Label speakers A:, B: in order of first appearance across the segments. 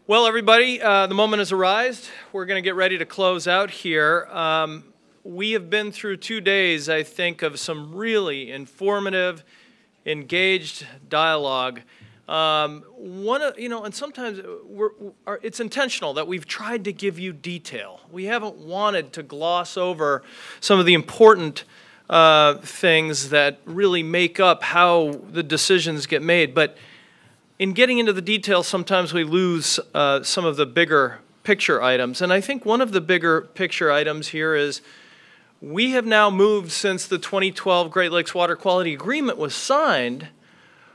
A: Well, everybody, the moment has arrived. We're going to get ready to close out here. We have been through 2 days, I think, of some really informative, engaged dialogue. And sometimes it's intentional that we've tried to give you detail. We haven't wanted to gloss over some of the important things that really make up how the decisions get made. But in getting into the details, sometimes we lose some of the bigger picture items. And I think one of the bigger picture items here is we have now moved, since the 2012 Great Lakes Water Quality Agreement was signed,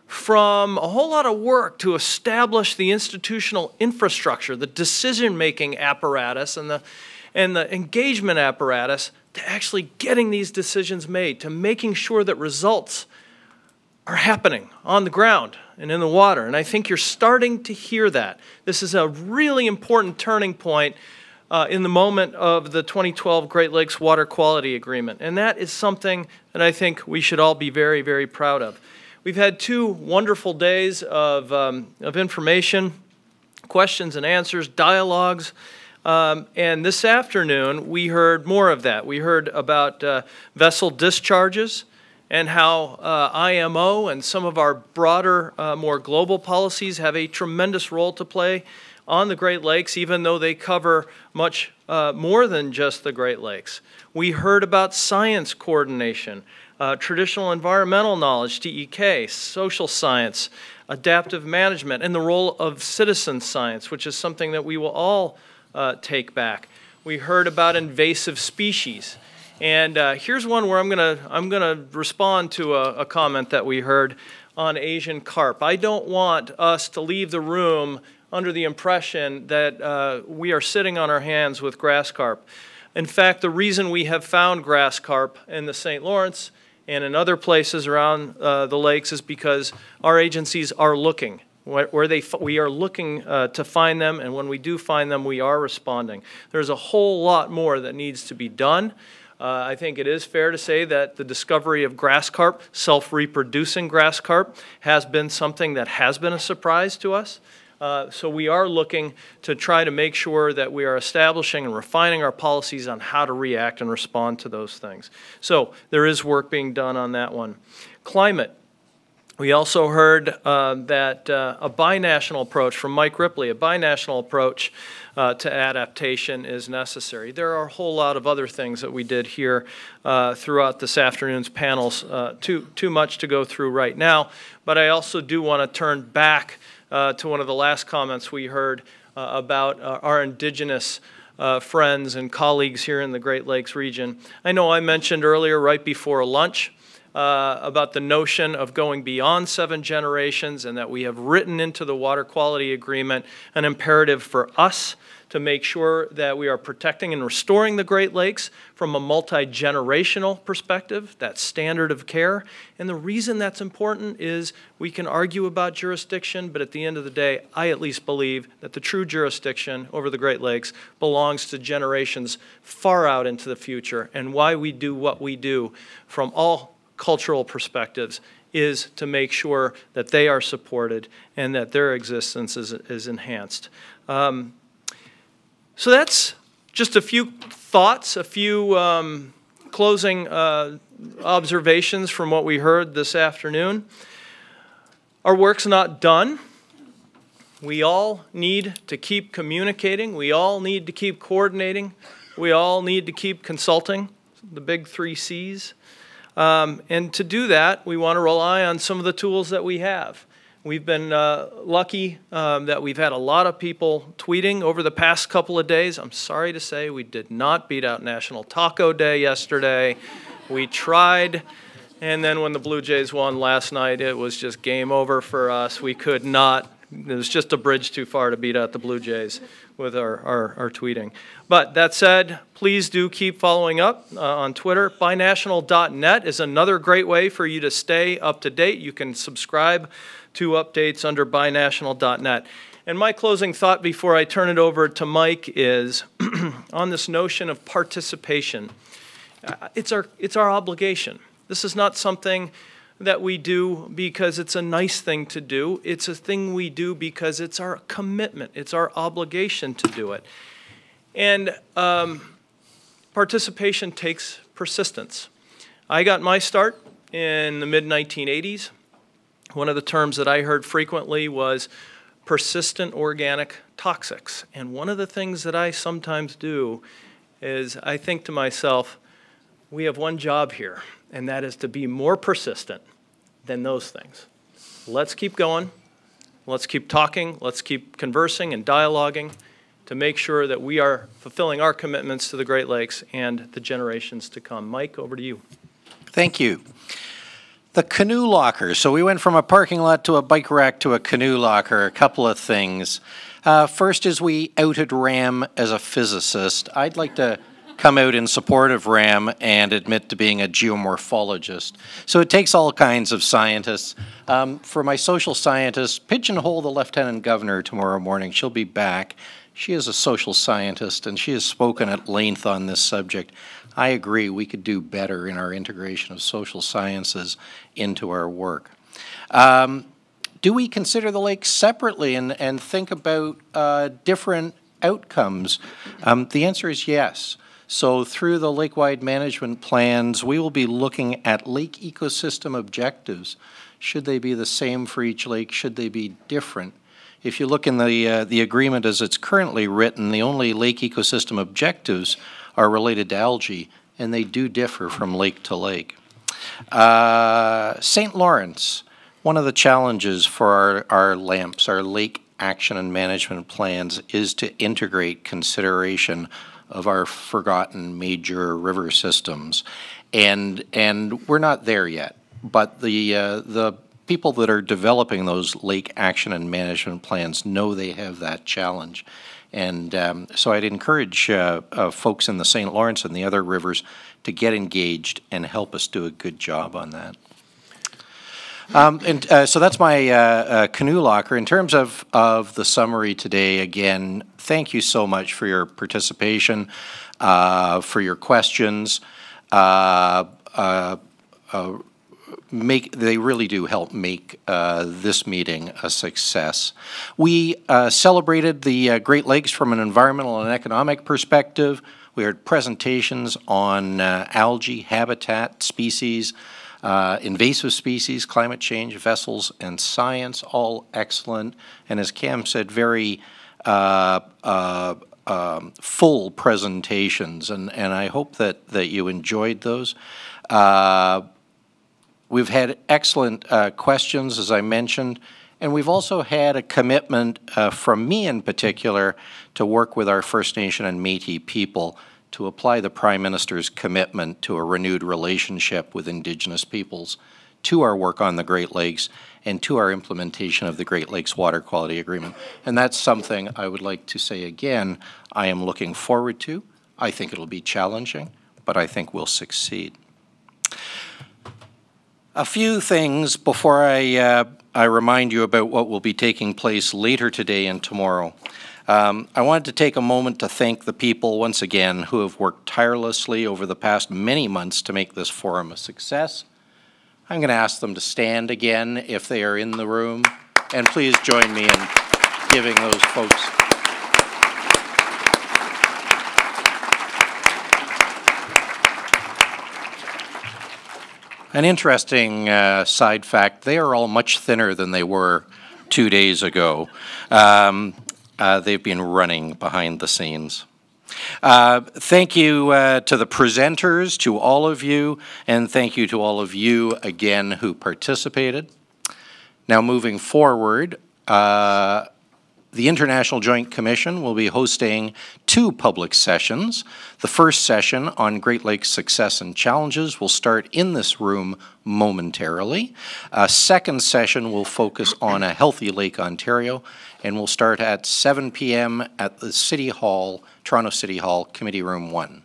A: from a whole lot of work to establish the institutional infrastructure, the decision-making apparatus and the engagement apparatus, to actually getting these decisions made, to making sure that results are happening on the ground and in the water. And I think you're starting to hear that. This is a really important turning point in the moment of the 2012 Great Lakes Water Quality Agreement. And that is something that I think we should all be very, very proud of. We've had 2 wonderful days of information, questions and answers, dialogues. And this afternoon, we heard more of that. We heard about vessel discharges and how IMO and some of our broader, more global policies have a tremendous role to play on the Great Lakes, even though they cover much more than just the Great Lakes. We heard about science coordination, traditional environmental knowledge, TEK, social science, adaptive management, and the role of citizen science, which is something that we will all take back. We heard about invasive species. And here's one where I'm gonna respond to a comment that we heard on Asian carp. I don't want us to leave the room under the impression that we are sitting on our hands with grass carp. In fact, the reason we have found grass carp in the St. Lawrence and in other places around the lakes is because our agencies are looking. We are looking to find them, and when we do find them, we are responding. There's a whole lot more that needs to be done. I think it is fair to say that the discovery of grass carp, self-reproducing grass carp, has been something that has been a surprise to us. So we are looking to try to make sure that we are establishing and refining our policies on how to react and respond to those things. So there is work being done on that one. Climate. We also heard that a binational approach from Mike Ripley, a binational approach to adaptation is necessary. There are a whole lot of other things that we did here throughout this afternoon's panels, too much to go through right now, but I also do want to turn back to one of the last comments we heard about our indigenous friends and colleagues here in the Great Lakes region. I know I mentioned earlier, right before lunch, about the notion of going beyond 7 generations, and that we have written into the Water Quality Agreement an imperative for us to make sure that we are protecting and restoring the Great Lakes from a multi-generational perspective, that standard of care. And the reason that's important is we can argue about jurisdiction, but at the end of the day, I at least believe that the true jurisdiction over the Great Lakes belongs to generations far out into the future. And why we do what we do from all cultural perspectives is to make sure that they are supported and that their existence is enhanced. So that's just a few thoughts, a few closing observations from what we heard this afternoon. Our work's not done. We all need to keep communicating. We all need to keep coordinating. We all need to keep consulting, the big 3 C's. And to do that, we want to rely on some of the tools that we have. We've been lucky that we've had a lot of people tweeting over the past couple of days. I'm sorry to say we did not beat out National Taco Day yesterday. We tried, and then when the Blue Jays won last night, it was just game over for us. We could not. It was just a bridge too far to beat out the Blue Jays with our tweeting. But that said, please do keep following up on Twitter. Binational.net is another great way for you to stay up to date. You can subscribe to updates under binational.net. And my closing thought before I turn it over to Mike is on this notion of participation. It's our obligation. This is not something that we do because it's a nice thing to do. It's a thing we do because it's our commitment. It's our obligation to do it. And participation takes persistence. I got my start in the mid-1980s. One of the terms that I heard frequently was persistent organic toxics. And one of the things that I sometimes do is I think to myself, we have one job here, and that is to be more persistent than those things. Let's keep going. Let's keep talking. Let's keep conversing and dialoguing to make sure that we are fulfilling our commitments to the Great Lakes and the generations to come. Mike, over to you.
B: Thank you. The canoe locker. So we went from a parking lot to a bike rack to a canoe locker. A couple of things. First is we outed Ram as a physicist. I'd like to come out in support of Ram and admit to being a geomorphologist. So it takes all kinds of scientists. For my social scientist, pigeonhole the Lieutenant Governor tomorrow morning. She'll be back. She is a social scientist, and she has spoken at length on this subject. I agree we could do better in our integration of social sciences into our work. Do we consider the lake separately and think about different outcomes? The answer is yes. So through the lake-wide management plans, we will be looking at lake ecosystem objectives. Should they be the same for each lake? Should they be different? If you look in the agreement as it's currently written, the only lake ecosystem objectives are related to algae, and they do differ from lake to lake. St. Lawrence, one of the challenges for our LAMPs, our Lake Action and Management Plans, is to integrate consideration of our forgotten major river systems. And we're not there yet, but the people that are developing those Lake Action and Management Plans know they have that challenge. And so I'd encourage folks in the St. Lawrence and the other rivers to get engaged and help us do a good job on that. So that's my canoe locker. In terms of the summary today, again, thank you so much for your participation, for your questions. They really do help make this meeting a success. We celebrated the Great Lakes from an environmental and economic perspective. We heard presentations on algae, habitat, species, invasive species, climate change, vessels, and science, all excellent. And as Cam said, very full presentations, and I hope that you enjoyed those. We've had excellent questions, as I mentioned, and we've also had a commitment from me in particular to work with our First Nation and Métis people to apply the Prime Minister's commitment to a renewed relationship with Indigenous peoples to our work on the Great Lakes and to our implementation of the Great Lakes Water Quality Agreement. And that's something I would like to say again, I am looking forward to. I think it'll be challenging, but I think we'll succeed. A few things before I remind you about what will be taking place later today and tomorrow. I wanted to take a moment to thank the people once again who have worked tirelessly over the past many months to make this forum a success. I'm going to ask them to stand again if they are in the room, and please join me in giving those folks an interesting side fact. They are all much thinner than they were 2 days ago. They've been running behind the scenes. Thank you to the presenters, to all of you, and thank you to all of you again who participated. Now moving forward, the International Joint Commission will be hosting 2 public sessions. The first session on Great Lakes success and challenges will start in this room momentarily. A second session will focus on a healthy Lake Ontario, and will start at 7 p.m. at the City Hall, Toronto City Hall, Committee Room 1.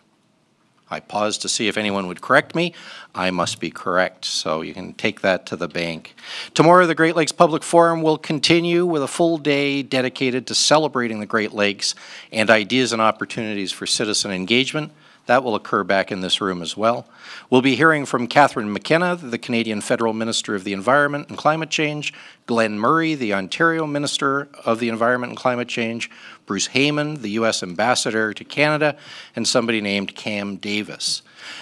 B: I paused to see if anyone would correct me. I must be correct, so you can take that to the bank. Tomorrow, the Great Lakes Public Forum will continue with a full day dedicated to celebrating the Great Lakes and ideas and opportunities for citizen engagement. That will occur back in this room as well. We'll be hearing from Catherine McKenna, the Canadian Federal Minister of the Environment and Climate Change, Glenn Murray, the Ontario Minister of the Environment and Climate Change, Bruce Heyman, the U.S. Ambassador to Canada, and somebody named Cam Davis.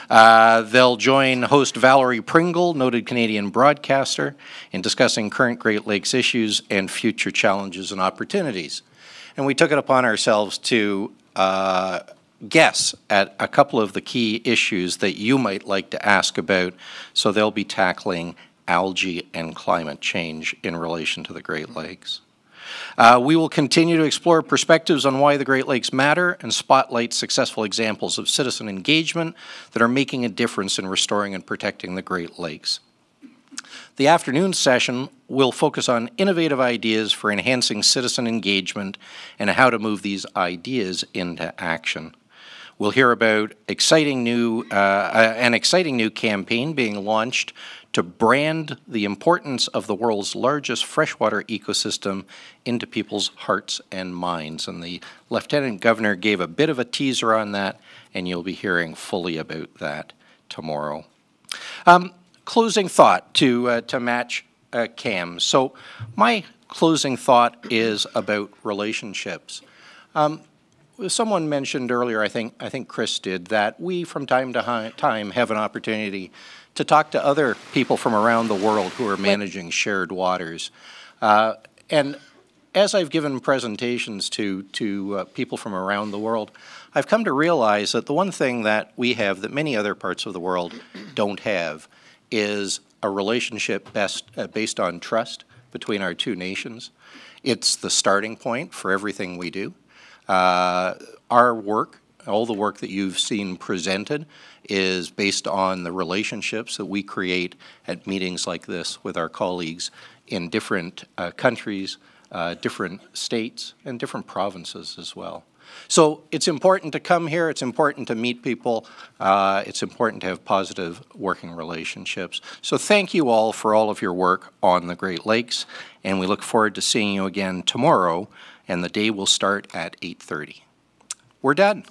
B: They'll join host Valerie Pringle, noted Canadian broadcaster, in discussing current Great Lakes issues and future challenges and opportunities. And we took it upon ourselves to guess at a couple of the key issues that you might like to ask about, so they'll be tackling algae and climate change in relation to the Great Lakes. We will continue to explore perspectives on why the Great Lakes matter and spotlight successful examples of citizen engagement that are making a difference in restoring and protecting the Great Lakes. The afternoon session will focus on innovative ideas for enhancing citizen engagement and how to move these ideas into action. We'll hear about an exciting new campaign being launched to brand the importance of the world's largest freshwater ecosystem into people's hearts and minds. And the Lieutenant Governor gave a bit of a teaser on that, and you'll be hearing fully about that tomorrow. Closing thought to match Cam. So my closing thought is about relationships. Someone mentioned earlier, I think Chris did, that we from time to time have an opportunity to talk to other people from around the world who are managing shared waters. And as I've given presentations to people from around the world, I've come to realize that the one thing that we have that many other parts of the world don't have is a relationship based on trust between our two nations. It's the starting point for everything we do. Our work, all the work that you've seen presented, is based on the relationships that we create at meetings like this with our colleagues in different countries, different states, and different provinces as well. So it's important to come here, it's important to meet people, it's important to have positive working relationships. So thank you all for all of your work on the Great Lakes, and we look forward to seeing you again tomorrow, and the day will start at 8:30. We're done.